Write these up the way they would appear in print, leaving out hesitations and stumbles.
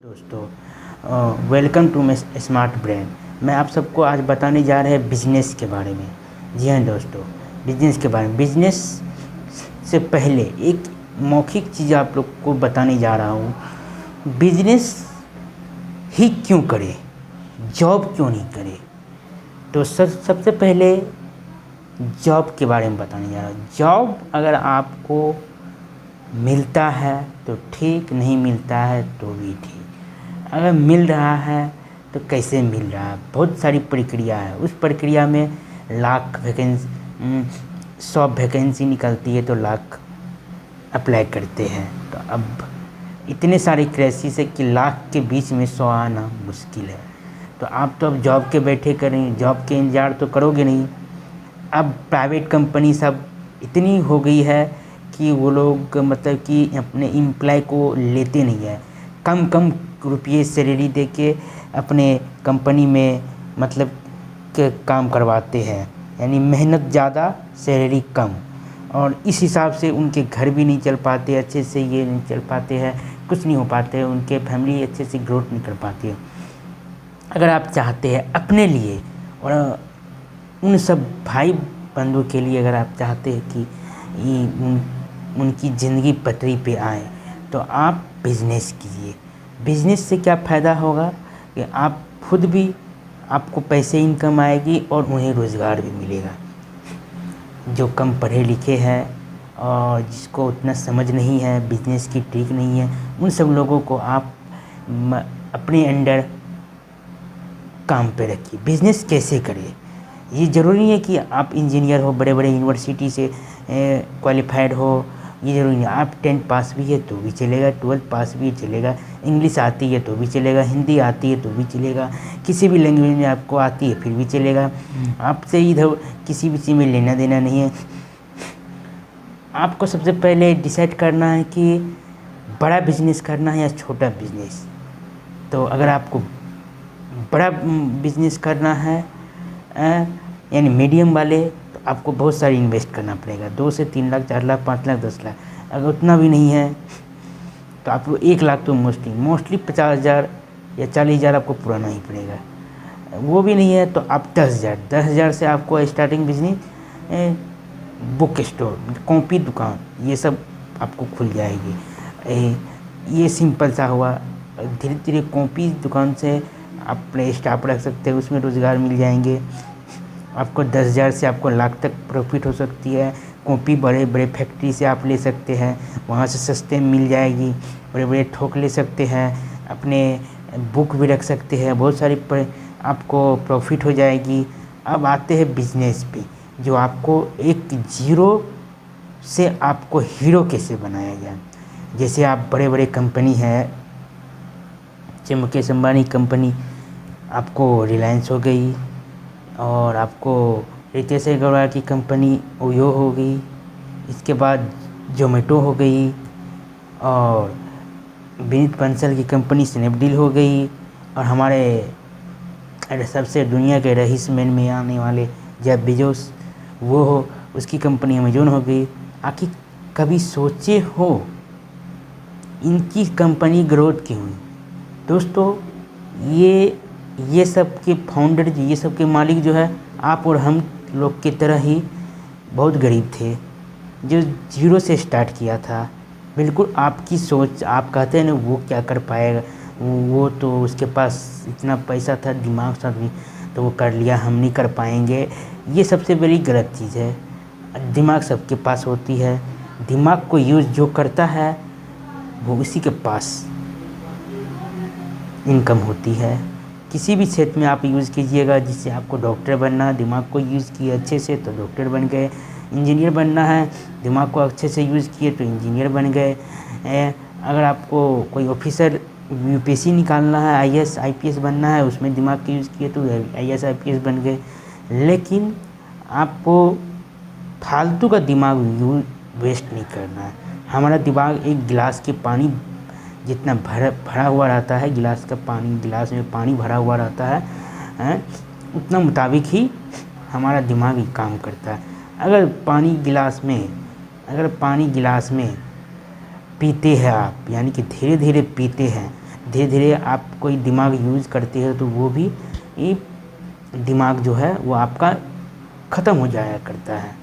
दोस्तों, welcome to my smart brain. मैं आप सबको आज बताने जा रहे हैं बिजनेस के बारे में। जी हाँ दोस्तों, बिजनेस के बारे में। बिजनेस से पहले एक मौखिक चीज़ आप लोग को बताने जा रहा हूँ। बिजनेस ही क्यों करें, जॉब क्यों नहीं करें। तो सबसे पहले जॉब के बारे में बताने जा रहा हूँ। जॉब अगर आपको मिलता है तो ठीक, नहीं मिलता है तो भी ठीक। अगर मिल रहा है तो कैसे मिल रहा है, बहुत सारी प्रक्रिया है। उस प्रक्रिया में लाख वैकेंसी 100 वैकेंसी निकलती है तो लाख अप्लाई करते हैं। तो अब इतने सारे क्राइसिस है कि लाख के बीच में 100 आना मुश्किल है। तो आप तो अब जॉब के बैठे करें, जॉब के इंतजार तो करोगे नहीं। अब प्राइवेट कंपनी सब इतनी हो गई है कि वो लोग मतलब कि अपने एम्प्लॉय को लेते नहीं है। कम कम रुपये सैलरी दे के अपने कंपनी में मतलब के काम करवाते हैं, यानी मेहनत ज़्यादा सैलरी कम। और इस हिसाब से उनके घर भी नहीं चल पाते अच्छे से, ये नहीं चल पाते हैं, कुछ नहीं हो पाते हैं, उनके फैमिली अच्छे से ग्रोथ नहीं कर पाती है। अगर आप चाहते हैं अपने लिए और उन सब भाई बंधु के लिए, अगर आप चाहते हैं कि उनकी ज़िंदगी पटरी पे आए तो आप बिजनेस कीजिए। बिजनेस से क्या फ़ायदा होगा कि आप खुद भी, आपको पैसे इनकम आएगी और उन्हें रोज़गार भी मिलेगा। जो कम पढ़े लिखे हैं और जिसको उतना समझ नहीं है, बिजनेस की ट्रिक नहीं है, उन सब लोगों को आप अपने अंडर काम पे रखिए। बिजनेस कैसे करें, ये ज़रूरी नहीं है कि आप इंजीनियर हो, बड़े बड़े यूनिवर्सिटी से क्वालिफाइड हो, ये ज़रूरी नहीं। आप 10th पास भी है तो भी चलेगा, 12th पास भी चलेगा, इंग्लिश आती है तो भी चलेगा, हिंदी आती है तो भी चलेगा, किसी भी लैंग्वेज में आपको आती है फिर भी चलेगा। आपसे इधर किसी भी चीज़ में लेना देना नहीं है। आपको सबसे पहले डिसाइड करना है कि बड़ा बिजनेस करना है या छोटा बिजनेस। तो अगर आपको बड़ा बिजनेस करना है यानी मीडियम वाले, तो आपको बहुत सारी इन्वेस्ट करना पड़ेगा, 2 से 3 लाख, 4 लाख, 5 लाख, 10 लाख। अगर उतना भी नहीं है तो आपको 1 लाख तो मोस्टली 50,000 या 40,000 आपको पुराना ही पड़ेगा। वो भी नहीं है तो आप 10,000 से आपको starting business, book store, copy दुकान, ये सब आपको खुल जाएगी। ये सिंपल सा हुआ। धीरे धीरे कॉपी दुकान से आप अपने स्टाफ रख सकते हैं, उसमें रोज़गार मिल जाएंगे। आपको 10,000 से आपको लाख तक प्रॉफिट हो सकती है। कॉपी बड़े बड़े फैक्ट्री से आप ले सकते हैं, वहाँ से सस्ते में मिल जाएगी। बड़े बड़े थोक ले सकते हैं, अपने बुक भी रख सकते हैं, बहुत सारी आपको प्रॉफिट हो जाएगी। अब आते हैं बिजनेस पे, जो आपको एक जीरो से आपको हीरो कैसे बनाया जाए। जैसे आप बड़े बड़े कंपनी है, जैसे मुकेश अंबानी कंपनी, आपको रिलायंस हो गई, और आपको रितेश अग्रवाल की कंपनी ओयो हो गई, इसके बाद जोमेटो हो गई, और विनीत बंसल की कंपनी स्नैपडील हो गई, और हमारे सबसे दुनिया के रईसमैन में आने वाले जेफ बेजोस, वो हो, उसकी कंपनी अमेजोन हो गई। आखिर कभी सोचे हो इनकी कंपनी ग्रोथ क्यों हुई? दोस्तों, ये सब के फाउंडर, ये सब के मालिक जो है आप और हम लोग की तरह ही बहुत गरीब थे, जो जीरो से स्टार्ट किया था। बिल्कुल आपकी सोच, आप कहते हैं ना वो क्या कर पाएगा, वो तो उसके पास इतना पैसा था, दिमाग था भी, तो वो कर लिया, हम नहीं कर पाएंगे। ये सबसे बड़ी गलत चीज़ है। दिमाग सबके पास होती है, दिमाग को यूज़ जो करता है वो उसी के पास इनकम होती है। किसी भी क्षेत्र में आप यूज़ कीजिएगा, जिससे आपको डॉक्टर बनना है, दिमाग को यूज़ किए अच्छे से तो डॉक्टर बन गए। इंजीनियर बनना है, दिमाग को अच्छे से यूज़ किए तो इंजीनियर बन गए। अगर आपको कोई ऑफिसर यूपीएससी निकालना है, आईएएस आईपीएस बनना है, उसमें दिमाग का यूज़ किए तो आईएएस आईपीएस बन गए। लेकिन आपको फालतू का दिमाग वेस्ट नहीं करना है। हमारा दिमाग एक गिलास के पानी जितना भरा हुआ रहता है, गिलास में पानी भरा हुआ रहता है, उतना मुताबिक ही हमारा दिमाग ही काम करता है। अगर पानी गिलास में पीते हैं आप, यानी कि धीरे धीरे पीते हैं, धीरे धीरे आप कोई दिमाग यूज़ करते हो तो वो भी ये दिमाग जो है वो आपका ख़त्म हो जाया करता है।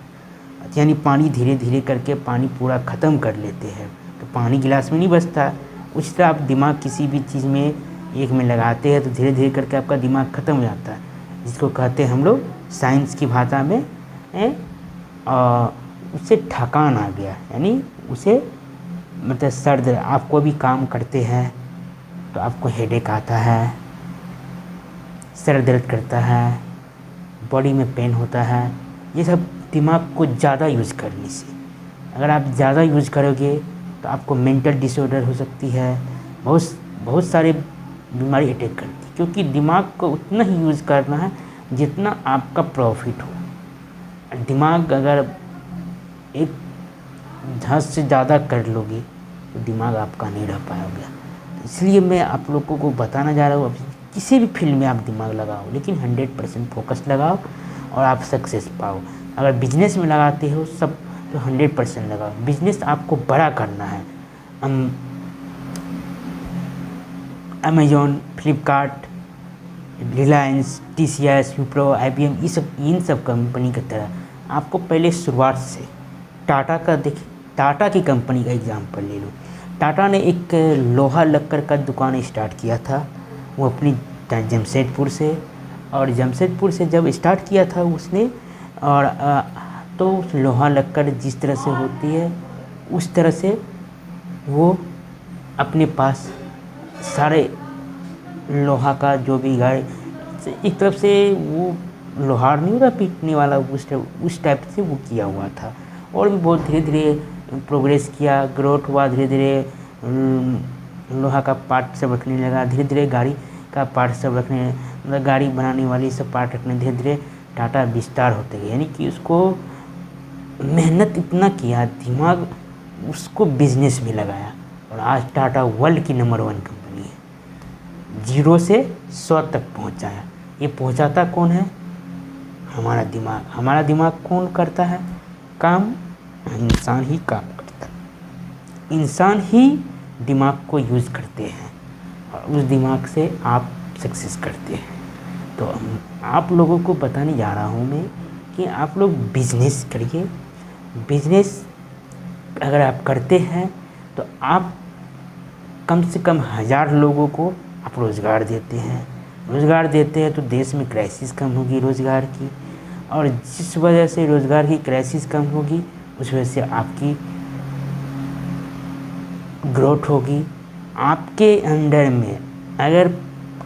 यानी पानी धीरे धीरे करके पानी पूरा ख़त्म कर लेते हैं, तो पानी गिलास में नहीं बचता। उस तरह आप दिमाग किसी भी चीज़ में एक में लगाते हैं तो धीरे धीरे करके आपका दिमाग ख़त्म हो जाता है, जिसको कहते हैं हम लोग साइंस की भाषा में उससे थकान आ गया। यानी उसे मतलब सर दर्द, आप कोई भी काम करते हैं तो आपको हेडेक आता है, सर दर्द करता है, बॉडी में पेन होता है, ये सब दिमाग को ज़्यादा यूज़ करने से। अगर आप ज़्यादा यूज़ करोगे तो आपको मेंटल डिसऑर्डर हो सकती है, बहुत सारे बीमारी अटैक करती है, क्योंकि दिमाग को उतना ही यूज़ करना है जितना आपका प्रॉफिट हो। दिमाग अगर एक हद से ज़्यादा कर लोगे तो दिमाग आपका नहीं रह पाएगा। इसलिए मैं आप लोगों को बताना जा रहा हूँ, किसी भी फील्ड में आप दिमाग लगाओ, लेकिन 100% फोकस लगाओ और आप सक्सेस पाओ। अगर बिजनेस में लगाते हो सब तो 100% लगाओ। बिजनेस आपको बड़ा करना है। Amazon, Flipkart, Reliance, TCS, Wipro, IBM, इन सब कंपनी की तरह आपको पहले शुरुआत से टाटा की कंपनी का एग्जाम्पल ले लो। टाटा ने एक लोहा लक्कड़ का दुकान स्टार्ट किया था, वो अपनी जमशेदपुर से, और जमशेदपुर से जब स्टार्ट किया था उसने, और तो लोहा लक्कड़ जिस तरह से होती है उस तरह से वो अपने पास सारे लोहा का जो भी गाड़ी, एक तरफ से वो लोहार नहीं होता पीटने वाला, उस टाइप से वो किया हुआ था। और भी बहुत धीरे धीरे प्रोग्रेस किया, ग्रोथ हुआ, धीरे धीरे लोहा का पार्ट सब रखने लगा, धीरे धीरे गाड़ी का पार्ट सब रखने, मतलब गाड़ी बनाने वाली सब पार्ट रखने, धीरे धीरे टाटा विस्तार होते गए। यानी कि उसको मेहनत इतना किया, दिमाग उसको बिजनेस में लगाया, और आज टाटा वर्ल्ड की नंबर 1 कंपनी है। 0 से 100 तक पहुंचाया। ये पहुंचाता कौन है? हमारा दिमाग। हमारा दिमाग कौन करता है काम? इंसान ही काम करता है। इंसान ही दिमाग को यूज़ करते हैं और उस दिमाग से आप सक्सेस करते हैं। तो आप लोगों को बताने जा रहा हूँ मैं कि आप लोग बिजनेस करिए। बिजनेस अगर आप करते हैं तो आप कम से कम 1000 लोगों को आप रोज़गार देते हैं। रोज़गार देते हैं तो देश में क्राइसिस कम होगी रोज़गार की, और जिस वजह से रोज़गार की क्राइसिस कम होगी उस वजह से आपकी ग्रोथ होगी। आपके अंडर में अगर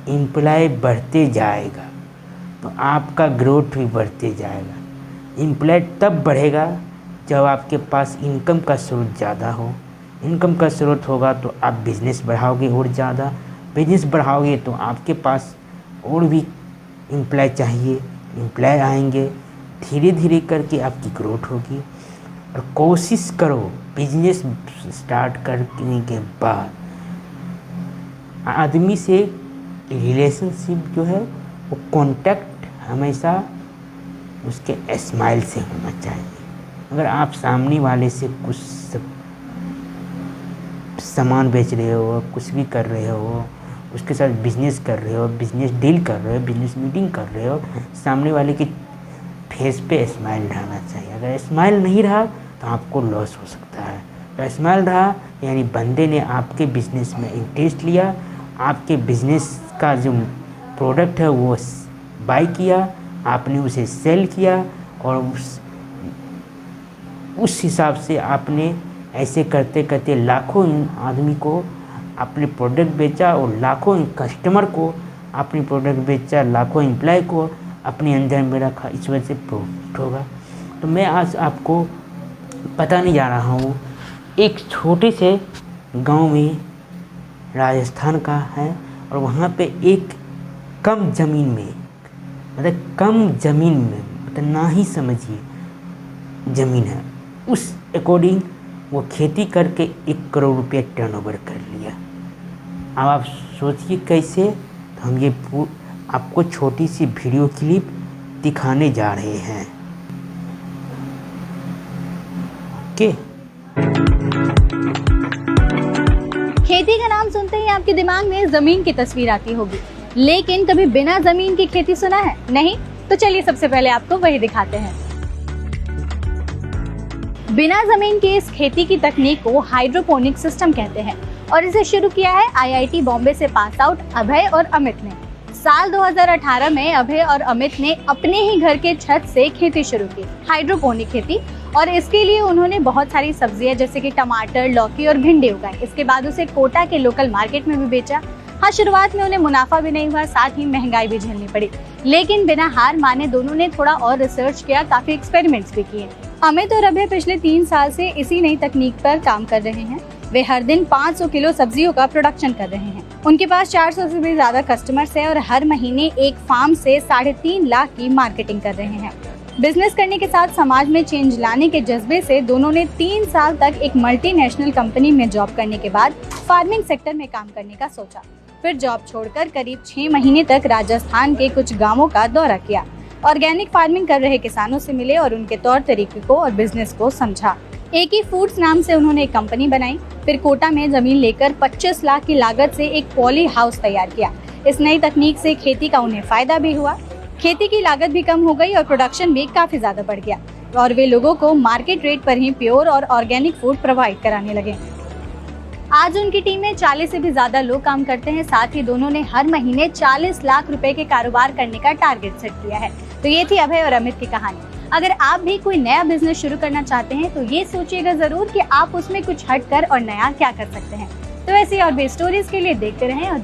एम्प्लॉय बढ़ते जाएगा तो आपका ग्रोथ भी बढ़ते जाएगा। एम्प्लॉय तब बढ़ेगा जब आपके पास इनकम का स्रोत ज़्यादा हो। इनकम का स्रोत होगा तो आप बिज़नेस बढ़ाओगे और ज़्यादा। बिज़नेस बढ़ाओगे तो आपके पास और भी एम्प्लॉय चाहिए, एम्प्लॉय आएंगे, धीरे धीरे करके आपकी ग्रोथ होगी। और कोशिश करो बिजनेस स्टार्ट करने के बाद आदमी से रिलेशनशिप जो है वो कांटेक्ट हमेशा उसके स्माइल से होना चाहिए। अगर आप सामने वाले से कुछ सामान बेच रहे हो, कुछ भी कर रहे हो, उसके साथ बिजनेस कर रहे हो, बिजनेस डील कर रहे हो, बिजनेस मीटिंग कर रहे हो, सामने वाले के फेस पे स्माइल रहना चाहिए। अगर स्माइल नहीं रहा तो आपको लॉस हो सकता है। तो स्माइल रहा यानी बंदे ने आपके बिजनेस में इंटरेस्ट लिया, आपके बिजनेस का जो प्रोडक्ट है वो बाय किया, आपने उसे सेल किया, और उस हिसाब से आपने ऐसे करते करते लाखों आदमी को अपने प्रोडक्ट बेचा और लाखों कस्टमर को अपनी प्रोडक्ट बेचा, लाखों एम्प्लॉय को अपने अंदर में रखा। इस वजह से प्रॉफिट होगा। तो मैं आज आपको बताने जा रहा हूँ, एक छोटे से गांव में राजस्थान का है, और वहाँ पे एक कम ज़मीन में, मतलब ना ही समझिए ज़मीन है, उस अकॉर्डिंग वो खेती करके 1 करोड़ रुपया टर्नओवर कर लिया। अब आप सोचिए कैसे। तो हम ये आपको छोटी सी वीडियो क्लिप दिखाने जा रहे हैं। ओके। खेती का नाम सुनते ही आपके दिमाग में जमीन की तस्वीर आती होगी, लेकिन कभी बिना जमीन की खेती सुना है? नहीं? तो चलिए सबसे पहले आपको वही दिखाते हैं। बिना जमीन के इस खेती की तकनीक को हाइड्रोपोनिक सिस्टम कहते हैं और इसे शुरू किया है IIT बॉम्बे से पास आउट अभय और अमित ने। साल 2018 में अभय और अमित ने अपने ही घर के छत से खेती शुरू की, हाइड्रोपोनिक खेती, और इसके लिए उन्होंने बहुत सारी सब्जियां जैसे कि टमाटर, लौकी और भिंडी उगाई। इसके बाद उसे कोटा के लोकल मार्केट में भी बेचा। हाँ, शुरुआत में उन्हें मुनाफा भी नहीं हुआ, साथ ही महंगाई भी झेलनी पड़ी, लेकिन बिना हार माने दोनों ने थोड़ा और रिसर्च किया, काफी एक्सपेरिमेंट्स भी किए। अमित और अभय पिछले 3 साल से इसी नई तकनीक पर काम कर रहे हैं। वे हर दिन 500 किलो सब्जियों का प्रोडक्शन कर रहे हैं। उनके पास 400 से भी ज्यादा कस्टमर्स हैं और हर महीने एक फार्म से 3.5 लाख की मार्केटिंग कर रहे हैं। बिजनेस करने के साथ समाज में चेंज लाने के जज्बे से दोनों ने 3 साल तक एक मल्टीनेशनल कंपनी में जॉब करने के बाद फार्मिंग सेक्टर में काम करने का सोचा। फिर जॉब छोड़कर करीब 6 महीने तक राजस्थान के कुछ गाँवों का दौरा किया, ऑर्गेनिक फार्मिंग कर रहे किसानों से मिले और उनके तौर तरीके को और बिजनेस को समझा। एकी फूड्स नाम से उन्होंने एक कंपनी बनाई। फिर कोटा में जमीन लेकर 25 लाख की लागत से एक पॉली हाउस तैयार किया। इस नई तकनीक से खेती का उन्हें फायदा भी हुआ, खेती की लागत भी कम हो गई और प्रोडक्शन भी काफी ज्यादा बढ़ गया और वे लोगों को मार्केट रेट पर ही प्योर और ऑर्गेनिक फूड प्रोवाइड कराने लगे। आज उनकी टीम में 40 से भी ज्यादा लोग काम करते हैं। साथ ही दोनों ने हर महीने 40 लाख रुपए के कारोबार करने का टारगेट सेट किया है। तो ये थी अभय और अमित की कहानी। अगर आप भी कोई नया बिजनेस शुरू करना चाहते हैं तो ये सोचिएगा जरूर कि आप उसमें कुछ हटकर और नया क्या कर सकते हैं। तो ऐसी और भी स्टोरीज के लिए देखते रहें और